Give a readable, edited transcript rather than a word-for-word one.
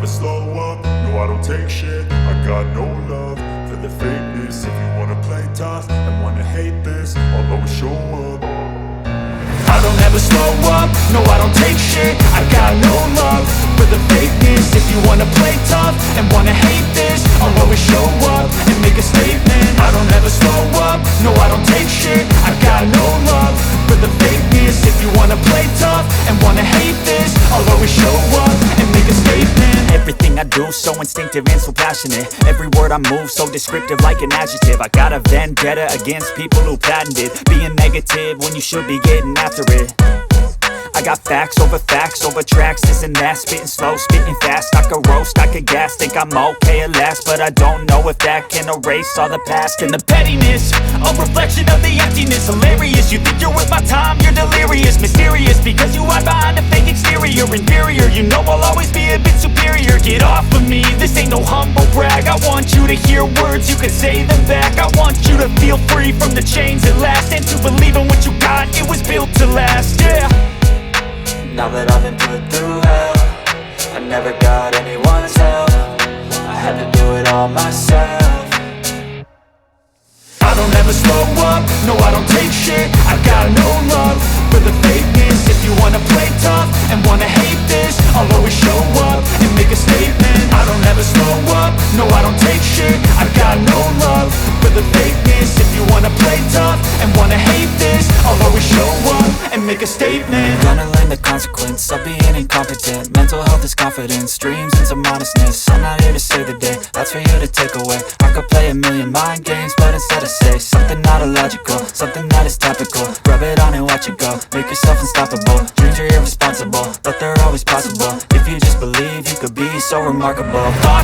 slow up, no I don't take shit. I got no love for the fakeness. If you wanna play tough and wanna hate this, I'll always show up. I don't ever slow up, no I don't take shit. I got no love for the fakeness. If you wanna play tough and wanna hate this, I'll always show up and make a statement. I don't ever slow up, no I don't take shit. I got no love for the fakeness. If you wanna play tough and wanna hate this, I'll always show up and make a statement. Everything I do so instinctive and so passionate. Every word I move so descriptive like an adjective. I got a vendetta against people who patented being negative when you should be getting after it. I got facts over tracks, this and that. Spitting slow, spitting fast, I could roast, I could gas. Think I'm okay at last, but I don't know if that can erase all the past. And the pettiness, a reflection of the emptiness. Hilarious, you think you're worth my time, you're delirious. Mysterious, because you hide behind a fake exterior. Inferior, you know I'll always be a bit superior. Get off of me, this ain't no humble brag. I want you to hear words, you can say them back. I want you to feel free from the chains at last, and to believe in what you got, it was built to last, yeah. Now that I've been put through hell, I never got anyone's help. I had to do it all myself. I don't ever slow up, no I don't take shit. I got no love for the fakeness. If you wanna play tough and wanna hate this, I'll always show up and make a statement. I don't ever slow up, no I don't take shit. I got no love for the fakeness. If you wanna play tough and wanna hate this, I'll always show up and make a statement. Gonna learn the consequence of being incompetent. Mental health is confidence, dreams and some honestness. I'm not here to save the day, that's for you to take away. I could play a million mind games, but instead I say something not illogical, something that is topical. Rub it on and watch it go, make yourself unstoppable. Dreams are irresponsible, but they're always possible. If you just believe, you could be so remarkable. Thought